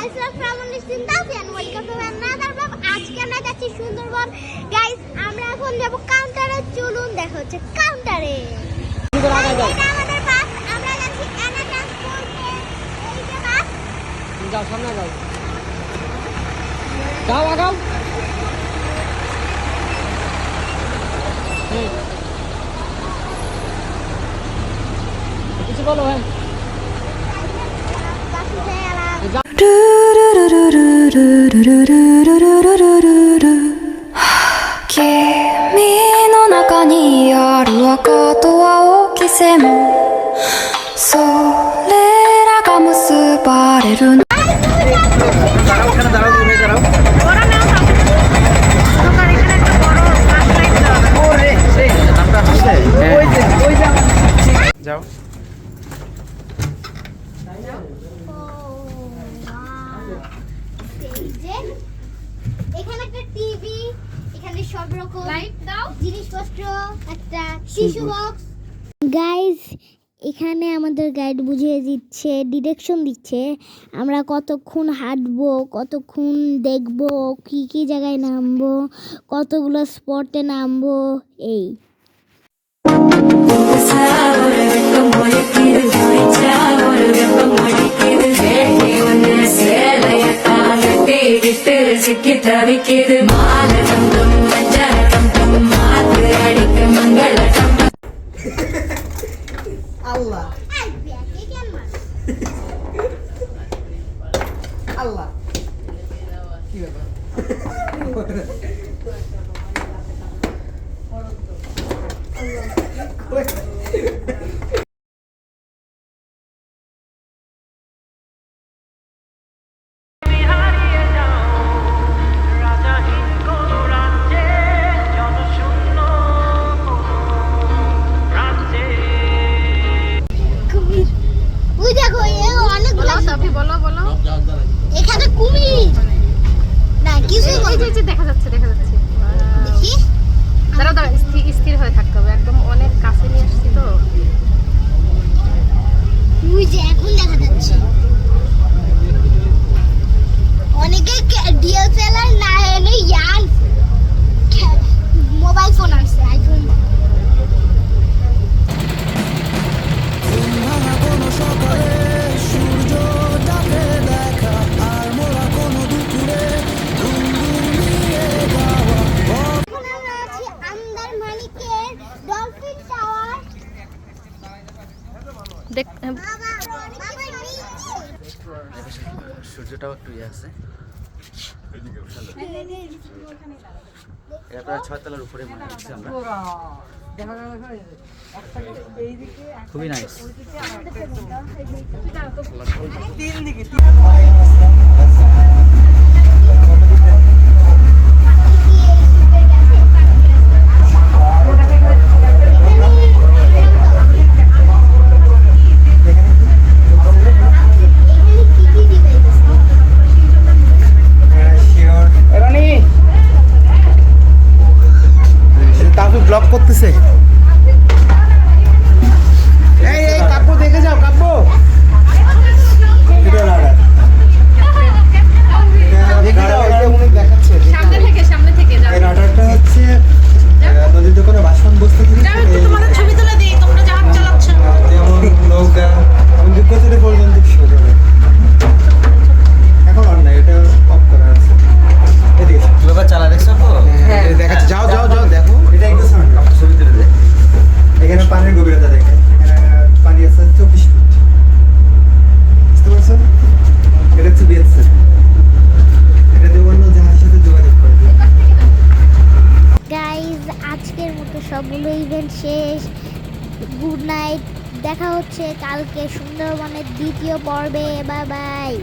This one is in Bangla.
myself Ramon Sindas and welcome to another vlog. আজকে আমরা যাচ্ছি সুন্দরবন গাইস। আমরা এখন যাব কাউন্টারে, চলুন দেখা হচ্ছে কাউন্টারে। এটা আমাদের বাস, আমরা যাচ্ছি এনা ট্রান্সপোর্টে। এই যে বাস, যাও সামনে যাও, যাও আগাও। কিছু বলো হ্যাঁ।君の中にある赤と青き線、それらが結ばれる。যাও এখানে একটা টিভি, এখানে সব রকম লাইট দাও জিনিসপত্র, একটা টিস্যু বক্স। গাইস, এখানে আমাদের গাইড বুঝিয়ে দিচ্ছে, ডিরেকশন দিচ্ছে আমরা কতক্ষণ হাঁটবো, কতক্ষণ দেখবো, কি কি জায়গায় নামবো, কতগুলো স্পটে নামবো। এই আল্লাহ আল্লাহ কি ব্যাপার? এখানে কুমির না কিছু দেখা যাচ্ছে দেখি দাঁড়াও স্থির হয়ে থাকতে হবে, একদম অনেক কাছে নিয়ে আসছি তো। ওই যে এখন দেখা যাচ্ছে অনেকে ডিএসএলআর না এনে ইয়ান মোবাইল ফোন আছে, আইফোন। সূর্যটাও একটু ইয়ে আছে, এটা প্রায় 6 তলার উপরে মনে হচ্ছে আমরা। খুবই নাইস। ব্লক করতেছে। এই কাব্য দেখে যাও, কাব্য দেখাচ্ছে সামনে থেকে যাও। রাডারটা হচ্ছে নদীতে কোনো বাসন বসতে ছবি তুলে দিই, তোমরা জাহাজ চালাচ্ছ। যেমন নৌকা কোথায় পর্যন্ত শো যাবে। এখন আর না, এটা অফ করা আছে। এদিকে কিভাবে চালা দেখছো তো? হ্যাঁ দেখাচ্ছে, যাও যাও যাও দেখো। এটা একটু সাউন্ড ছবি তুলে দে। এখানে পানির গভীরতা দেখে, এখানে পানি আছে 24 ফুট। বুঝতে পারছেন? এটা হচ্ছে বিএসসি, এটা দিয়ে অন্য জাহাজের সাথে যোগাযোগ করে দেবে। গাইজ, আজকের মতো সবগুলো ইভেন্ট শেষ। গুড নাইট, দেখা হচ্ছে কালকে সুন্দরবনের দ্বিতীয় পর্বে। Bye bye.